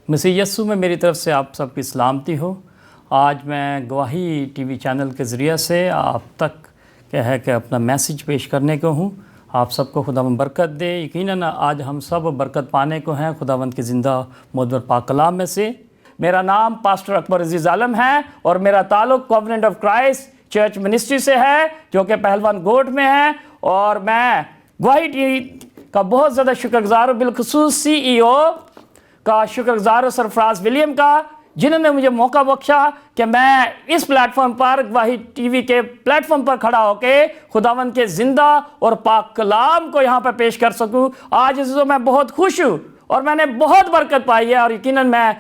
مسیح یسوع میں میری طرف سے آپ سب کی سلامتی ہو۔ آج میں گواہی ٹی وی چینل کے ذریعے سے آپ تک کہ اپنا میسیج پیش کرنے کو ہوں۔ آپ سب کو خداوند برکت دے۔ یقیناً آج ہم سب برکت پانے کو ہیں خداوند کے زندہ معتبر پاک کلام میں سے۔ میرا نام پاسٹر اکبر عزیز عالم ہے اور میرا تعلق covenant of Christ church ministry سے ہے جو کہ پہلوان گوٹ میں ہے، اور میں گواہی ٹی وی کا بہت زیادہ شکر گزار ہوں، بالخصوص سی ای او کا شکر گزار ہوں سرفراز ولیم کا، جنہوں نے مجھے موقع بخشا کہ میں اس پلیٹ فارم پر گواہی ٹی وی کے پلیٹ فارم پر کھڑا ہو کے خداوند کے زندہ اور پاک کلام کو یہاں پر پیش کر سکوں۔ آج عزیزوں میں بہت خوش ہوں اور میں نے بہت برکت پائی ہے، اور یقیناً میں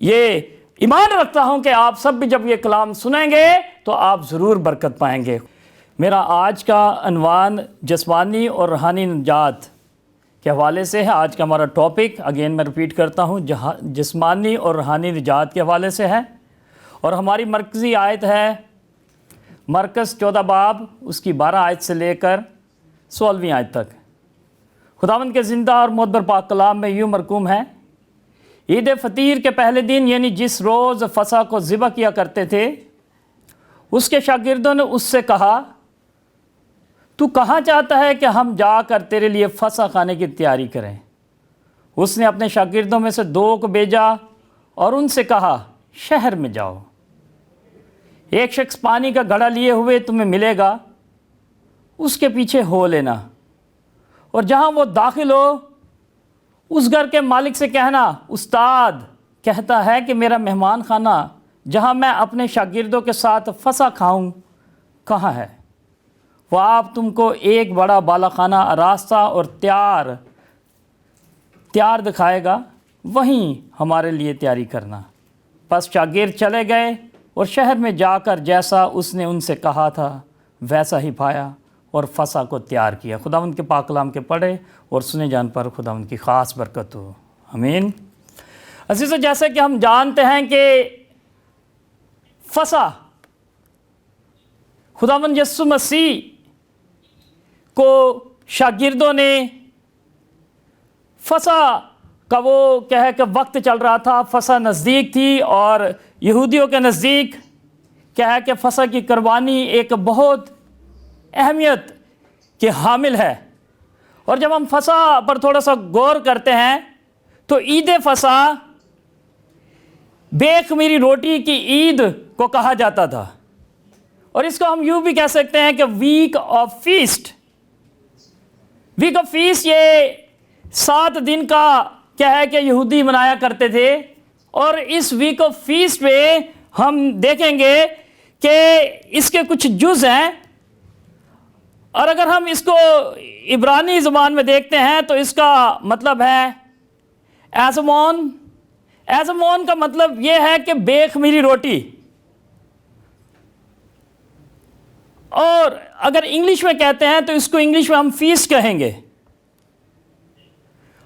یہ ایمان رکھتا ہوں کہ آپ سب بھی جب یہ کلام سنیں گے تو آپ ضرور برکت پائیں گے۔ میرا آج کا عنوان جسمانی اور روحانی نجات کے حوالے سے ہے۔ آج کا ہمارا ٹاپک اگین میں ریپیٹ کرتا ہوں، جسمانی اور روحانی نجات کے حوالے سے ہے، اور ہماری مرکزی آیت ہے مرکز 14 باب اس کی 12 آیت سے لے کر 16ویں آیت تک۔ خداوند کے زندہ اور معتبر پاک کلام میں یوں مرقوم ہے: عید فطیر کے پہلے دن، یعنی جس روز فصح کو ذبح کیا کرتے تھے، اس کے شاگردوں نے اس سے کہا، تو کہاں چاہتا ہے کہ ہم جا کر تیرے لیے فصح کھانے کی تیاری کریں؟ اس نے اپنے شاگردوں میں سے 2 کو بھیجا اور ان سے کہا، شہر میں جاؤ، ایک شخص پانی کا گھڑا لیے ہوئے تمہیں ملے گا، اس کے پیچھے ہو لینا، اور جہاں وہ داخل ہو اس گھر کے مالک سے کہنا، استاد کہتا ہے کہ میرا مہمان خانہ جہاں میں اپنے شاگردوں کے ساتھ فصح کھاؤں کہاں ہے؟ وہ آپ تم کو ایک بڑا بالا خانہ آراستہ اور تیار دکھائے گا، وہیں ہمارے لیے تیاری کرنا۔ پس شاگرد چلے گئے اور شہر میں جا کر جیسا اس نے ان سے کہا تھا ویسا ہی پایا اور فصح کو تیار کیا۔ خداوند کے پاک کلام کے پڑھے اور سنے جان پر خداوند کی خاص برکت ہو، آمین۔ عزیزو، جیسے کہ ہم جانتے ہیں کہ فصح خداوند یسوع مسیح کو شاگردوں نے فصح کا وہ کہ وقت چل رہا تھا، فصح نزدیک تھی، اور یہودیوں کے نزدیک کہ فصح کی قربانی ایک بہت اہمیت کے حامل ہے۔ اور جب ہم فصح پر تھوڑا سا غور کرتے ہیں تو عید فصح بے خمیری روٹی کی عید کو کہا جاتا تھا، اور اس کو ہم یوں بھی کہہ سکتے ہیں کہ week of feast. Week of feast یہ 7 دن کا کہ یہودی منایا کرتے تھے، اور اس ویک آف فیسٹ میں ہم دیکھیں گے کہ اس کے کچھ جز ہیں، اور اگر ہم اس کو عبرانی زبان میں دیکھتے ہیں تو اس کا مطلب ہے ایزمون۔ ایزمون کا مطلب یہ ہے کہ بے خمیری روٹی، اور اگر انگلش میں کہتے ہیں تو اس کو انگلش میں ہم فیسٹ کہیں گے۔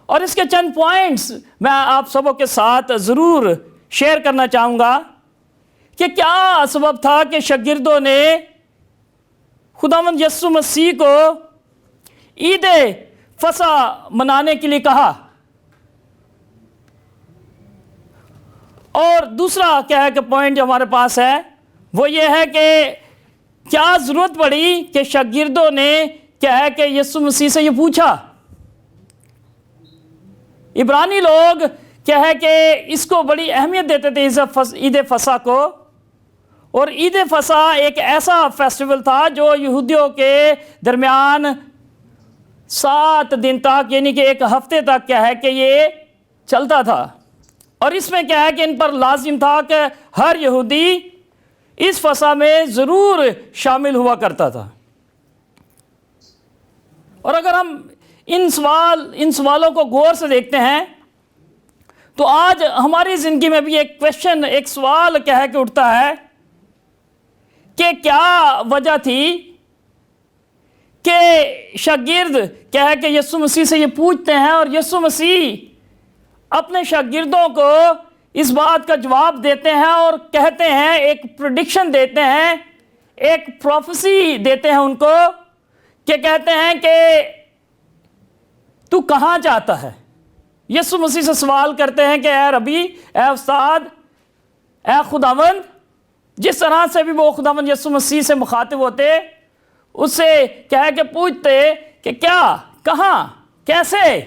اور اس کے چند پوائنٹس میں آپ سبوں کے ساتھ ضرور شیئر کرنا چاہوں گا کہ کیا سبب تھا کہ شاگردوں نے خداوند یسوع مسیح کو عید فصح منانے کے لیے کہا، اور دوسرا کہ پوائنٹ جو ہمارے پاس ہے وہ یہ ہے کہ کیا ضرورت پڑی کہ شاگردوں نے کہ یسوع مسیح سے یہ پوچھا۔ عبرانی لوگ کہ اس کو بڑی اہمیت دیتے تھے عید فصح کو، اور عید فصح ایک ایسا فیسٹیول تھا جو یہودیوں کے درمیان 7 دن تک، یعنی کہ ایک ہفتے تک کہ یہ چلتا تھا، اور اس میں کہ ان پر لازم تھا کہ ہر یہودی اس فصح میں ضرور شامل ہوا کرتا تھا۔ اور اگر ہم ان سوالوں کو غور سے دیکھتے ہیں تو آج ہماری زندگی میں بھی ایک سوال کہ اٹھتا ہے کہ کیا وجہ تھی کہ شاگرد کہ یسوع مسیح سے یہ پوچھتے ہیں، اور یسوع مسیح اپنے شاگردوں کو اس بات کا جواب دیتے ہیں اور کہتے ہیں، ایک پریڈکشن دیتے ہیں، ایک پروفیسی دیتے ہیں ان کو، کہ کہتے ہیں کہ تو کہاں چاہتا ہے؟ یسوع مسیح سے سوال کرتے ہیں کہ اے ربی، اے استاد، اے خداوند، جس طرح سے بھی وہ خداوند یسوع مسیح سے مخاطب ہوتے، اس سے کہہ کے پوچھتے کہ کیا، کہاں، کیسے.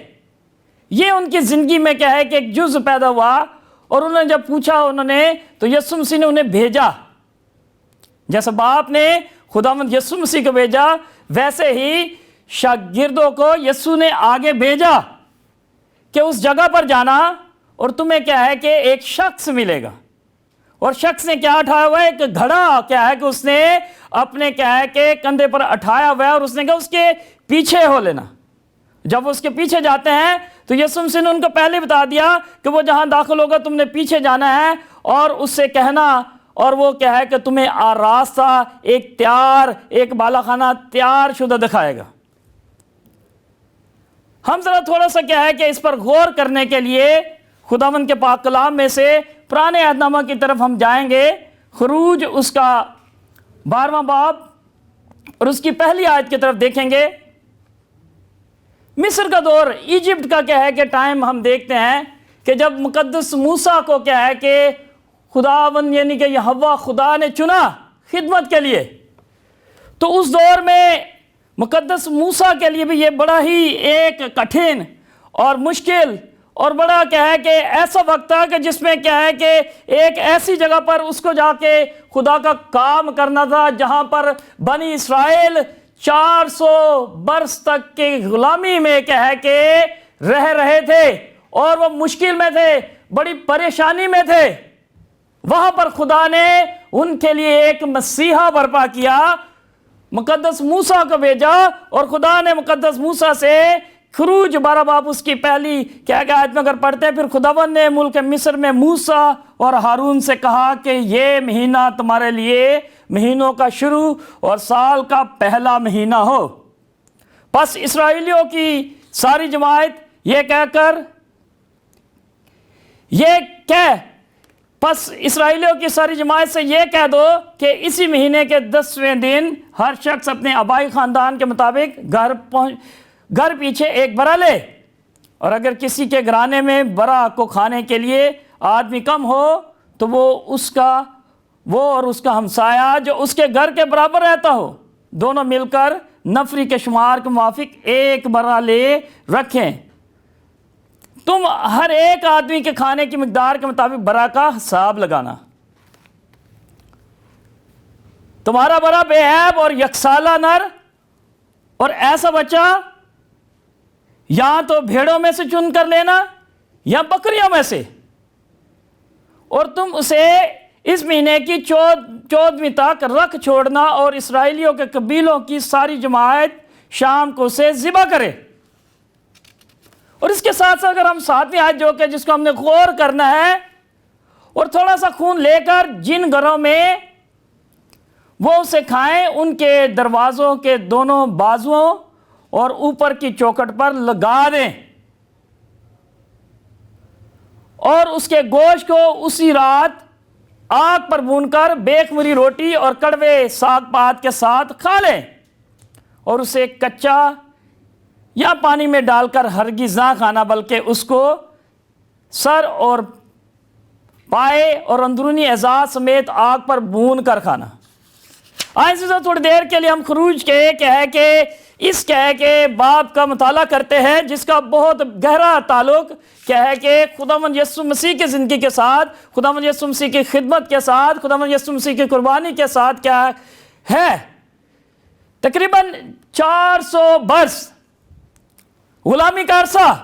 یہ ان کی زندگی میں کیا ہے کہ ایک جز پیدا ہوا، اور انہوں نے جب پوچھا تو یسوع مسیح نے انہیں بھیجا. جیسے باپ نے خداوند یسوع مسیح کو بھیجا، ویسے ہی شاگردوں کو یسوع نے آگے بھیجا کہ اس جگہ پر جانا، اور تمہیں کیا ہے کہ ایک شخص ملے گا. اور شخص نے کیا اٹھایا ہوا ہے؟ ایک گھڑا کیا ہے کہ اس نے اپنے کیا ہے کہ کندھے پر اٹھایا ہوا ہے، اور اس نے کہا اس کے پیچھے ہو لینا. جب وہ اس کے پیچھے جاتے ہیں تو یسوع مسیح نے ان کو پہلے بتا دیا کہ وہ جہاں داخل ہوگا تم نے پیچھے جانا ہے، اور اس سے کہنا، اور وہ کیا ہے کہ تمہیں آراستہ ایک بالا خانہ تیار شدہ دکھائے گا. ہم ذرا تھوڑا سا کیا ہے کہ اس پر غور کرنے کے لیے خداوند کے پاک کلام میں سے پرانے عہد نامہ کی طرف ہم جائیں گے. خروج اس کا 12واں باب اور اس کی پہلی آیت کی طرف دیکھیں گے. مصر کا دور، ایجپٹ کا کیا ہے کہ ٹائم ہم دیکھتے ہیں کہ جب مقدس موسیٰ کو کیا ہے کہ خداوند یعنی کہ یہوہ خدا نے چنا خدمت کے لیے، تو اس دور میں مقدس موسیٰ کے لیے بھی یہ بڑا ہی ایک کٹھن اور مشکل اور بڑا کیا ہے کہ ایسا وقت تھا کہ جس میں کیا ہے کہ ایک ایسی جگہ پر اس کو جا کے خدا کا کام کرنا تھا جہاں پر بنی اسرائیل 400 برس تک کی غلامی میں کیا ہے کہ رہ رہے تھے، اور وہ مشکل میں تھے، بڑی پریشانی میں تھے. وہاں پر خدا نے ان کے لیے ایک مسیحا برپا کیا، مقدس موسیٰ کو بھیجا، اور خدا نے مقدس موسیٰ سے خروج 12 باب اس کی پہلی کیا کہ آیت میں اگر پڑھتے ہیں، پھر خداوند نے ملک مصر میں موسیٰ اور ہارون سے کہا کہ یہ مہینہ تمہارے لیے مہینوں کا شروع اور سال کا پہلا مہینہ ہو. پس اسرائیلیوں کی ساری جماعت پس اسرائیلیوں کی ساری جماعت سے یہ کہہ دو کہ اسی مہینے کے 10ویں دن ہر شخص اپنے آبائی خاندان کے مطابق گھر پیچھے ایک برا لے، اور اگر کسی کے گھرانے میں برا کو کھانے کے لیے آدمی کم ہو تو وہ اور اس کا ہمسایہ جو اس کے گھر کے برابر رہتا ہو، دونوں مل کر نفری کے شمار کے موافق ایک برا لے رکھیں. تم ہر ایک آدمی کے کھانے کی مقدار کے مطابق برا کا حساب لگانا. تمہارا برا بے عیب اور یکسالہ نر اور ایسا بچہ یا تو بھیڑوں میں سے چن کر لینا یا بکریوں میں سے، اور تم اسے اس مہینے کی 14ویں تک رکھ چھوڑنا، اور اسرائیلیوں کے قبیلوں کی ساری جماعت شام کو اسے ذبح کرے. اور اس کے ساتھ ساتھ اگر ہم 7ویں آیت جو کہ جس کو ہم نے غور کرنا ہے، اور تھوڑا سا خون لے کر جن گھروں میں وہ اسے کھائیں ان کے دروازوں کے دونوں بازوؤں اور اوپر کی چوکھٹ پر لگا دیں، اور اس کے گوشت کو اسی رات آگ پر بھون کر بے خمری روٹی اور کڑوے ساگ پات کے ساتھ کھا لیں، اور اسے کچا یا پانی میں ڈال کر ہرگز نہ کھانا، بلکہ اس کو سر اور پائے اور اندرونی اعضاء سمیت آگ پر بھون کر کھانا. آئیں سے تھوڑی دیر کے لیے ہم خروج کے باب کا مطالعہ کرتے ہیں، جس کا بہت گہرا تعلق کیا ہے کہ خداوند یسوع مسیح کی زندگی کے ساتھ، خداوند یسوع مسیح کی خدمت کے ساتھ، خداوند یسوع مسیح کی قربانی کے ساتھ کیا ہے. تقریباً 400 برس غلامی کا عرصہ،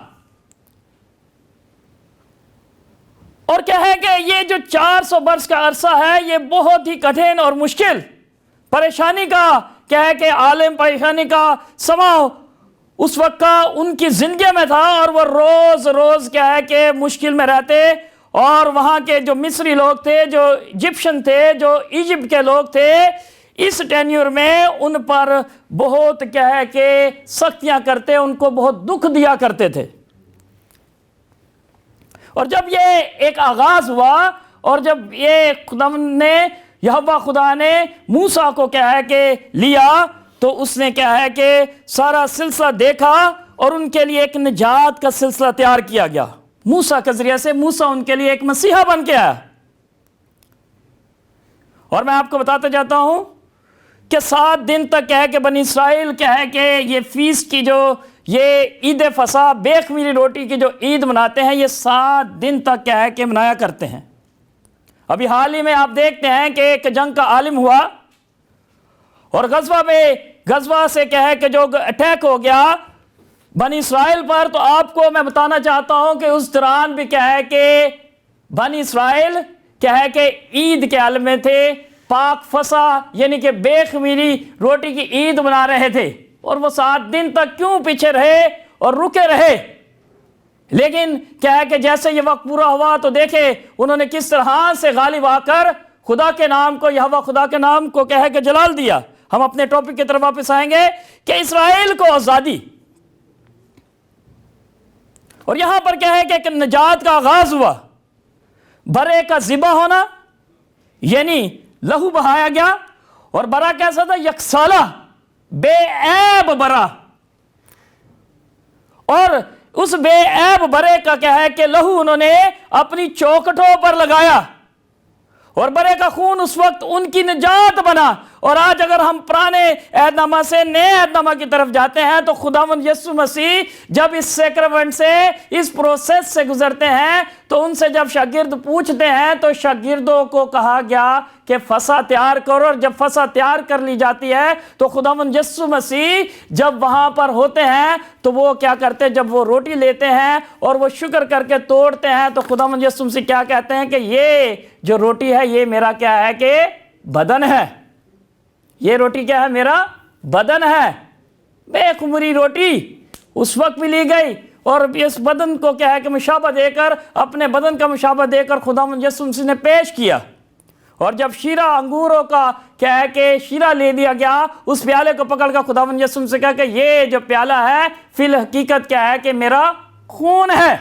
اور کیا ہے کہ یہ جو 400 برس کا عرصہ ہے یہ بہت ہی کٹھن اور مشکل پریشانی کا کیا ہے کہ عالم پریشانی کا سما اس وقت کا ان کی زندگی میں تھا، اور وہ روز روز کیا ہے کہ مشکل میں رہتے، اور وہاں کے جو مصری لوگ تھے، جو ایجپشن تھے، جو ایجپٹ کے لوگ تھے، اس ٹینیور میں ان پر بہت کیا ہے کہ سختیاں کرتے، ان کو بہت دکھ دیا کرتے تھے. اور جب یہ ایک آغاز ہوا، اور جب یہ یہوہ خدا نے موسیٰ کو کیا ہے کہ لیا، تو اس نے کیا ہے کہ سارا سلسلہ دیکھا، اور ان کے لیے ایک نجات کا سلسلہ تیار کیا گیا موسیٰ کے ذریعے سے. موسیٰ ان کے لیے ایک مسیحا بن کے آیا. اور میں آپ کو بتاتا جاتا ہوں کہ 7 دن تک کہے کہ بنی اسرائیل کہے کہ یہ فیسٹ کی جو یہ عید فصح بے خمیری روٹی کی جو عید مناتے ہیں یہ 7 دن تک کہے کہ منایا کرتے ہیں. ابھی حال ہی میں آپ دیکھتے ہیں کہ ایک جنگ کا عالم ہوا اور غزوہ سے کہے کہ جو اٹیک ہو گیا بنی اسرائیل پر. تو آپ کو میں بتانا چاہتا ہوں کہ اس دوران بھی کہے کہ بنی اسرائیل کہے کہ عید کے عالم میں تھے, پاک فصح یعنی کہ بے خمیری روٹی کی عید منا رہے تھے. اور وہ 7 دن تک کیوں پیچھے رہے اور رکے رہے؟ لیکن کیا ہے کہ جیسے یہ وقت پورا ہوا تو دیکھے انہوں نے کس طرح سے غالب آ کر خدا کے نام کو, یہوہ خدا کے نام کو کہے کہ جلال دیا. ہم اپنے ٹاپک کی طرف واپس آئیں گے کہ اسرائیل کو آزادی, اور یہاں پر کیا ہے کہ ایک نجات کا آغاز ہوا. برے کا ذبح ہونا یعنی لہو بہایا گیا, اور برا کیسا تھا؟ یکسالہ بے عیب برا. اور اس بے عیب برے کا کیا ہے کہ لہو انہوں نے اپنی چوکٹوں پر لگایا, اور برے کا خون اس وقت ان کی نجات بنا. اور آج اگر ہم پرانے عہد نامہ سے نئے عہد نامہ کی طرف جاتے ہیں تو خداوند یسوع مسیح جب اس سیکرمنٹ سے, اس پروسیس سے گزرتے ہیں تو ان سے جب شاگرد پوچھتے ہیں تو شاگردوں کو کہا گیا کہ فصح تیار کرو. اور جب فصح تیار کر لی جاتی ہے تو خداوند یسوع مسیح جب وہاں پر ہوتے ہیں تو وہ کیا کرتے ہیں؟ جب وہ روٹی لیتے ہیں اور وہ شکر کر کے توڑتے ہیں تو خداوند یسوع مسیح کیا کہتے ہیں کہ یہ جو روٹی ہے یہ میرا کیا ہے کہ بدن ہے. یہ روٹی کیا ہے؟ میرا بدن ہے. بے خمیری روٹی اس وقت بھی لی گئی اور اس بدن کو کیا ہے کہ مشابہ دے کر, اپنے بدن کا مشابہ دے کر خداوند یسوع مسیح نے پیش کیا. اور جب شیرہ انگوروں کا کیا ہے کہ شیرہ لے دیا گیا, اس پیالے کو پکڑ کر خداوند یسوع مسیح کہا کہ یہ جو پیالہ ہے فی الحقیقت کیا ہے کہ میرا خون ہے.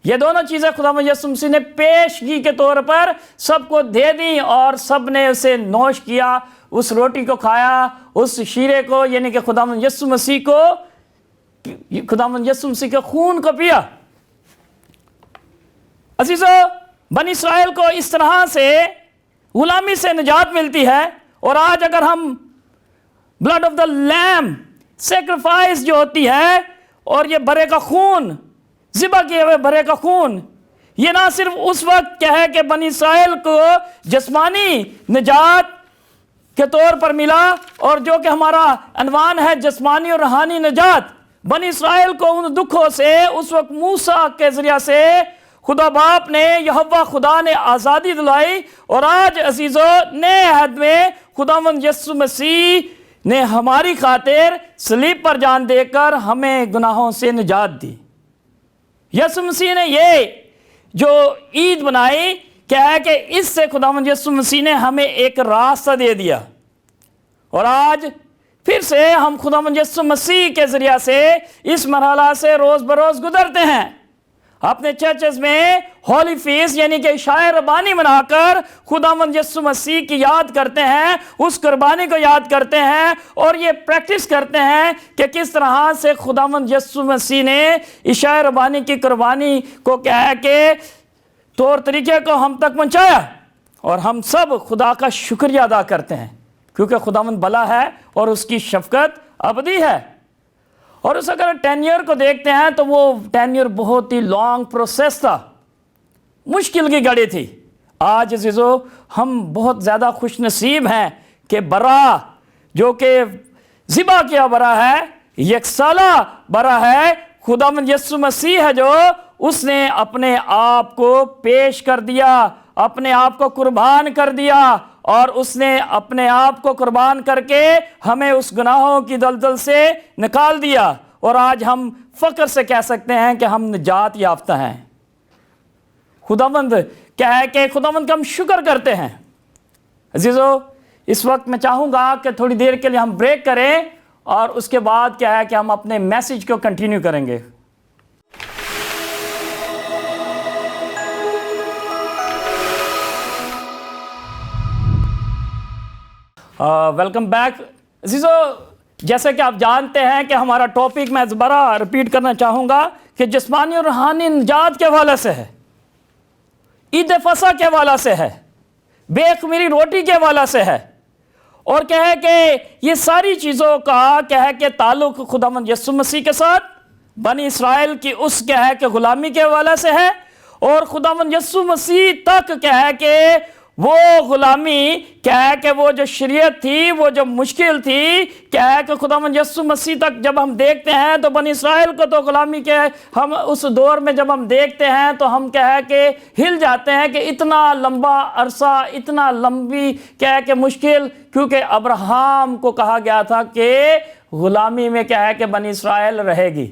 یہ دونوں چیزیں خداوند یسوع مسیح نے پیشگی کے طور پر سب کو دے دیں اور سب نے اسے نوش کیا, اس روٹی کو کھایا, اس شیرے کو یعنی کہ خداوند یسوع مسیح کے خون کو پیا. عزیزو, بنی اسرائیل کو اس طرح سے غلامی سے نجات ملتی ہے. اور آج اگر ہم blood of the lamb sacrifice جو ہوتی ہے اور یہ برے کا خون, ذبح کیے ہوئے برے کا خون, یہ نہ صرف اس وقت کیا ہے کہ بنی اسرائیل کو جسمانی نجات کے طور پر ملا, اور جو کہ ہمارا عنوان ہے جسمانی اور روحانی نجات. بنی اسرائیل کو ان دکھوں سے اس وقت موسیٰ کے ذریعہ سے خدا باپ نے, یہوہ خدا نے آزادی دلائی. اور آج عزیزو نئے عہد میں خداوند یسوع مسیح نے ہماری خاطر صلیب پر جان دے کر ہمیں گناہوں سے نجات دی. یسوع مسیح نے یہ جو عید بنائی کیا ہے کہ اس سے خداوند یسوع مسیح نے ہمیں ایک راستہ دے دیا. اور آج پھر سے ہم خداوند یسوع مسیح کے ذریعہ سے اس مرحلہ سے روز بروز گزرتے ہیں. اپنے چرچز میں ہولی فیسٹ یعنی کہ عشاء ربانی منا کر خداوند یسوع مسیح کی یاد کرتے ہیں, اس قربانی کو یاد کرتے ہیں, اور یہ پریکٹس کرتے ہیں کہ کس طرح سے خداوند یسوع مسیح نے عشاء ربانی کی قربانی کو کیا ہے کہ طور طریقے کو ہم تک پہنچایا. اور ہم سب خدا کا شکریہ ادا کرتے ہیں کیونکہ خداوند بھلا ہے اور اس کی شفقت ابدی ہے. اور اس اگر ٹینیور کو دیکھتے ہیں تو وہ ٹینیور بہت ہی لانگ پروسیس تھا, مشکل کی گھڑی تھی. آج عزیزو ہم بہت زیادہ خوش نصیب ہیں کہ برا جو کہ ذبح کیا برا ہے, یکسالہ برا ہے, خداوند یسوع مسیح ہے جو اس نے اپنے آپ کو پیش کر دیا, اپنے آپ کو قربان کر دیا, اور اس نے اپنے آپ کو قربان کر کے ہمیں اس گناہوں کی دلدل سے نکال دیا. اور آج ہم فخر سے کہہ سکتے ہیں کہ ہم نجات یافتہ ہیں. خداوند کیا ہے کہ خداوند کا ہم شکر کرتے ہیں. عزیزو اس وقت میں چاہوں گا کہ تھوڑی دیر کے لیے ہم بریک کریں اور اس کے بعد کیا ہے کہ ہم اپنے میسیج کو کنٹینیو کریں گے. Welcome back. عزیزو جیسے کہ آپ جانتے ہیں کہ ہمارا ٹاپک میں دوبارہ رپیٹ کرنا چاہوں گا کہ جسمانی اور روحانی نجات کے حوالے سے ہے، عید فصح کے حوالے سے ہے، بے خمیری روٹی کے حوالے سے ہے، اور کیا ہے کہ یہ ساری چیزوں کا کیا ہے کہ تعلق خداوند یسوع مسیح کے ساتھ بنی اسرائیل کی اس کیا ہے کہ غلامی کے حوالے سے ہے، اور خداوند یسوع مسیح تک کیا ہے کہ وہ غلامی کیا ہے کہ وہ جو شریعت تھی، وہ جو مشکل تھی، کیا ہے کہ خداوند یسوع مسیح تک جب ہم دیکھتے ہیں تو بنی اسرائیل کو تو غلامی کے ہم اس دور میں جب ہم دیکھتے ہیں تو ہم کیا ہے کہ ہل جاتے ہیں کہ اتنا لمبا عرصہ، اتنا لمبی کیا ہے کہ مشکل، کیونکہ ابراہیم کو کہا گیا تھا کہ غلامی میں کیا ہے کہ بنی اسرائیل رہے گی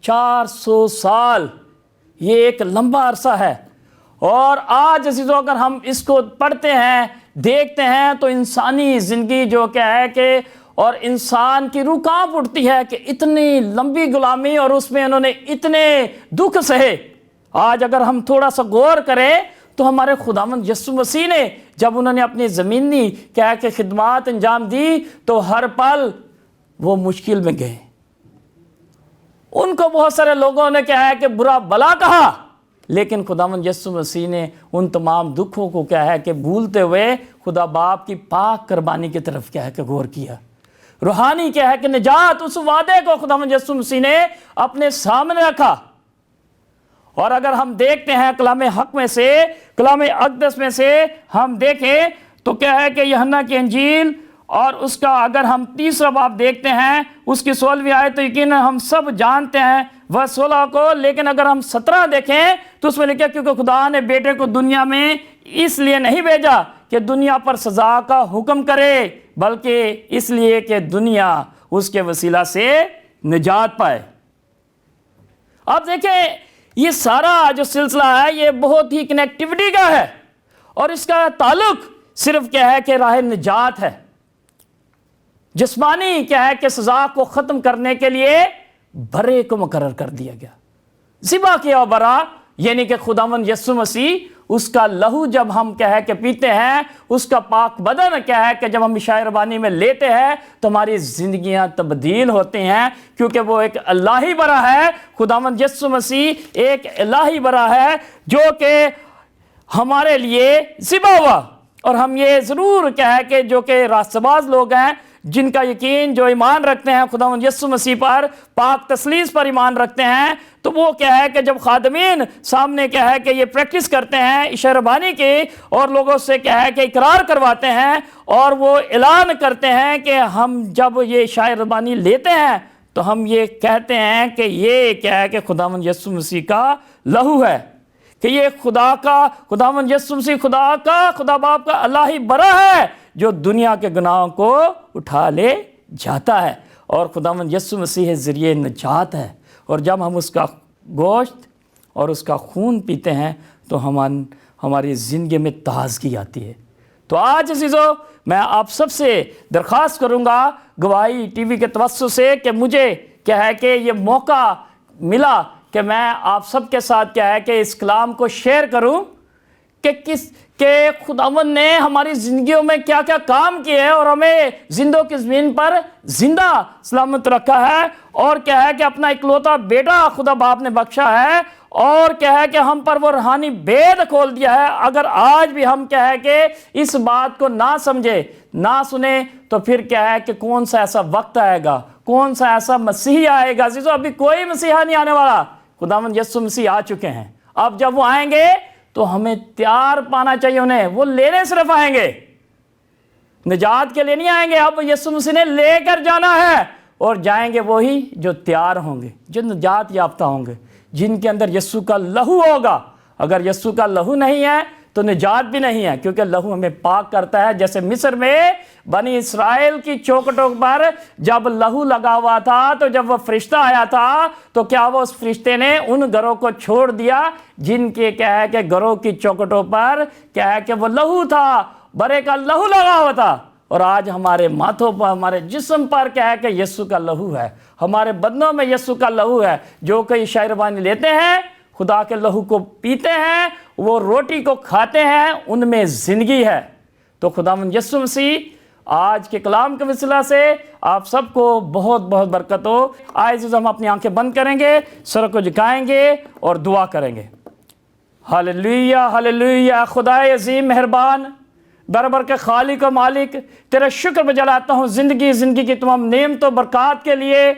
400 سال، یہ ایک لمبا عرصہ ہے۔ اور آج عزیزو اگر ہم اس کو پڑھتے ہیں، دیکھتے ہیں تو انسانی زندگی جو کیا ہے کہ اور انسان کی روح کانپ اٹھتی ہے کہ اتنی لمبی غلامی اور اس میں انہوں نے اتنے دکھ سہے۔ آج اگر ہم تھوڑا سا غور کریں تو ہمارے خداوند یسوع مسیح نے جب انہوں نے اپنی زمینی کیا ہے کہ خدمات انجام دی تو ہر پل وہ مشکل میں گئے، ان کو بہت سارے لوگوں نے کیا ہے کہ برا بلا کہا، لیکن خداوند یسوع مسیح نے ان تمام دکھوں کو کیا ہے کہ بھولتے ہوئے خدا باپ کی پاک قربانی کی طرف کیا ہے کہ غور کیا۔ روحانی کیا ہے کہ نجات، اس وعدے کو خداوند یسوع مسیح نے اپنے سامنے رکھا۔ اور اگر ہم دیکھتے ہیں کلام حق میں سے، کلام اقدس میں سے ہم دیکھیں تو کیا ہے کہ یوحنا کی انجیل اور اس کا اگر ہم تیسرا باب دیکھتے ہیں اس کی 16ویں آیت تو یقیناً ہم سب جانتے ہیں وہ 16 کو، لیکن اگر ہم 17 دیکھیں تو اس میں لکھا کیونکہ خدا نے بیٹے کو دنیا میں اس لیے نہیں بھیجا کہ دنیا پر سزا کا حکم کرے، بلکہ اس لیے کہ دنیا اس کے وسیلہ سے نجات پائے۔ اب دیکھیں یہ سارا جو سلسلہ ہے یہ بہت ہی کنیکٹیوٹی کا ہے، اور اس کا تعلق صرف کیا ہے کہ راہ نجات ہے۔ جسمانی کیا ہے کہ سزا کو ختم کرنے کے لیے برے کو مقرر کر دیا گیا، ذبح کیا برا، یعنی کہ خداوند یسوع مسیح اس کا لہو جب ہم کیا ہے کہ پیتے ہیں، اس کا پاک بدن کیا ہے کہ جب ہم عشاء ربانی میں لیتے ہیں تو ہماری زندگیاں تبدیل ہوتی ہیں، کیونکہ وہ ایک الہی برا ہے۔ خداوند یسوع مسیح ایک الہی برا ہے جو کہ ہمارے لیے ذبح ہوا، اور ہم یہ ضرور کیا ہے کہ جو کہ راست باز لوگ ہیں، جن کا یقین جو ایمان رکھتے ہیں خداوند یسوع مسیح پر، پاک تثلیث پر ایمان رکھتے ہیں، تو وہ کیا ہے کہ جب خادمین سامنے کیا ہے کہ یہ پریکٹس کرتے ہیں عشاء ربانی کی اور لوگوں سے کیا ہے کہ اقرار کرواتے ہیں اور وہ اعلان کرتے ہیں کہ ہم جب یہ عشاء ربانی لیتے ہیں تو ہم یہ کہتے ہیں کہ یہ کیا ہے کہ خداوند یسوع مسیح کا لہو ہے، کہ یہ خدا کا خداوند یسوع مسیح خدا باپ کا الہی برا ہے جو دنیا کے گناہوں کو اٹھا لے جاتا ہے، اور خداوند یسوع مسیح ذریعے نجات ہے۔ اور جب ہم اس کا گوشت اور اس کا خون پیتے ہیں تو ہماری زندگی میں تازگی آتی ہے۔ تو آج عزیزو میں آپ سب سے درخواست کروں گا گواہی ٹی وی کے توسط سے کہ مجھے کیا ہے کہ یہ موقع ملا کہ میں آپ سب کے ساتھ کیا ہے کہ اس کلام کو شیئر کروں کہ خداوند نے ہماری زندگیوں میں کیا کیا کام کیے ہیں اور ہمیں زندوں کی زمین پر زندہ سلامت رکھا ہے، اور کیا ہے کہ اپنا اکلوتا بیٹا خدا باپ نے بخشا ہے، اور کیا ہے کہ ہم پر وہ روحانی بید کھول دیا ہے۔ اگر آج بھی ہم کیا ہے کہ اس بات کو نہ سمجھے، نہ سنیں، تو پھر کیا ہے کہ کون سا ایسا وقت آئے گا، کون سا ایسا مسیح آئے گا۔ عزیزو ابھی کوئی مسیحا نہیں آنے والا، خداوند یسوع مسیح آ چکے ہیں۔ اب جب وہ آئیں گے تو ہمیں تیار پانا چاہیے انہیں، وہ لینے صرف آئیں گے، نجات کے لیے نہیں آئیں گے۔ اب یسوع مسیح نے لے کر جانا ہے، اور جائیں گے وہی جو تیار ہوں گے، جو نجات یافتہ ہوں گے، جن کے اندر یسوع کا لہو ہوگا۔ اگر یسوع کا لہو نہیں ہے تو نجات بھی نہیں ہے، کیونکہ لہو ہمیں پاک کرتا ہے۔ جیسے مصر میں بنی اسرائیل کی چوکھٹوں پر جب لہو لگا ہوا تھا تو جب وہ فرشتہ آیا تھا تو کیا وہ اس فرشتے نے ان گھروں کو چھوڑ دیا جن کے کیا ہے کہ گھروں کی چوکھٹوں پر کیا ہے کہ وہ لہو تھا، برے کا لہو لگا ہوا تھا۔ اور آج ہمارے ماتھوں پر، ہمارے جسم پر کیا ہے کہ یسوع کا لہو ہے، ہمارے بدنوں میں یسوع کا لہو ہے۔ جو کہ عشاء ربانی لیتے ہیں، خدا کے لہو کو پیتے ہیں، وہ روٹی کو کھاتے ہیں، ان میں زندگی ہے۔ تو خداوند یسوع مسیح آج کے کلام کے وسیلہ سے آپ سب کو بہت بہت برکت ہو۔ آئیے ہم اپنی آنکھیں بند کریں گے، سر کو جھکائیں گے اور دعا کریں گے۔ ہاللیلویہ ہاللیلویہ۔ خدائے عظیم مہربان، برابر کے خالق و مالک، تیرا شکر بجلاتا ہوں زندگی کی تمام نعمت و برکات کے لیے،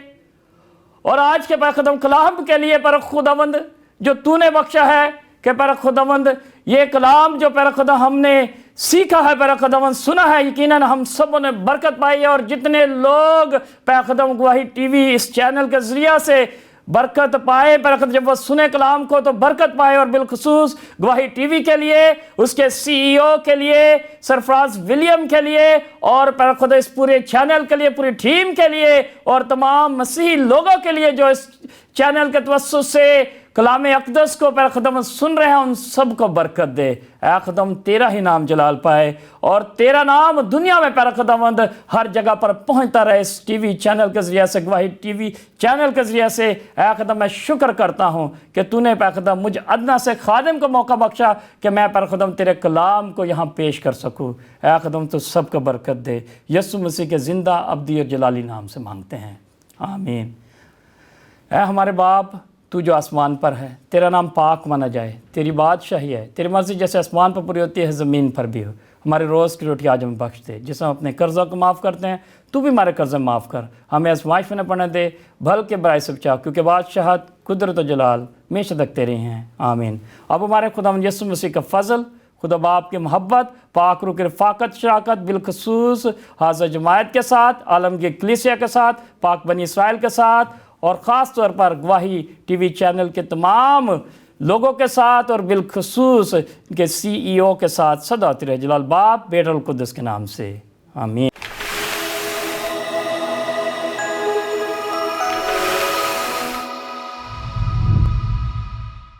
اور آج کے پاک قدم کلام کے لیے پر خداوند جو تو نے بخشا ہے کہ پر خداوند یہ کلام جو پر خدا ہم نے سیکھا ہے، پر خداوند سنا ہے، یقیناً ہم سب نے برکت پائی ہے، اور جتنے لوگ پر خداوند گواہی ٹی وی اس چینل کے ذریعہ سے برکت پائے، پر خدا جب وہ سنے کلام کو تو برکت پائے، اور بالخصوص گواہی ٹی وی کے لیے، اس کے سی ای او کے لیے سرفراز ولیم کے لیے، اور پر خدا اس پورے چینل کے لیے، پوری ٹیم کے لیے، اور تمام مسیحی لوگوں کے لیے جو اس چینل کے توسط سے کلام اقدس کو پر خدم سن رہے ہیں، ان سب کو برکت دے۔ اے خدم تیرا ہی نام جلال پائے، اور تیرا نام دنیا میں پر خداوند ہر جگہ پر پہنچتا رہے اس ٹی وی چینل کے ذریعے سے، گواہی ٹی وی چینل کے ذریعے سے۔ اے خدم میں شکر کرتا ہوں کہ تو نے پر خدم مجھ ادنا سے خادم کو موقع بخشا کہ میں پر خدم تیرے کلام کو یہاں پیش کر سکوں۔ اے خدم تو سب کو برکت دے، یسوع مسیح کے زندہ ابدی اور جلالی نام سے مانگتے ہیں، آمین۔ اے ہمارے باپ، تو جو آسمان پر ہے، تیرا نام پاک مانا جائے، تیری بادشاہی ہے، تیری مرضی جیسے آسمان پر پوری ہوتی ہے زمین پر بھی ہو۔ ہمارے روز کی روٹی آج ہمیں بخش دے، جس ہم اپنے قرضوں کو معاف کرتے ہیں تو بھی ہمارے قرضے معاف کر، ہمیں آزمائش میں نہ پڑنے دے بلکہ برائی سے بچا، کیونکہ بادشاہت، قدرت و جلال ہمیشہ تک تیرے ہیں، آمین۔ اب ہمارے خداوند یسوع مسیح کا فضل، خدا باپ کی محبت، پاک روح کی رفاقت شراکت، بالخصوص حاضر جماعت کے ساتھ، عالمگیر کلیسیا کے ساتھ، پاک بنی اسرائیل کے ساتھ، اور خاص طور پر گواہی ٹی وی چینل کے تمام لوگوں کے ساتھ، اور بالخصوص ان کے سی ای او کے ساتھ سدا ہوتی رہے، جلال باپ، بیٹا القدس کے نام سے، آمین۔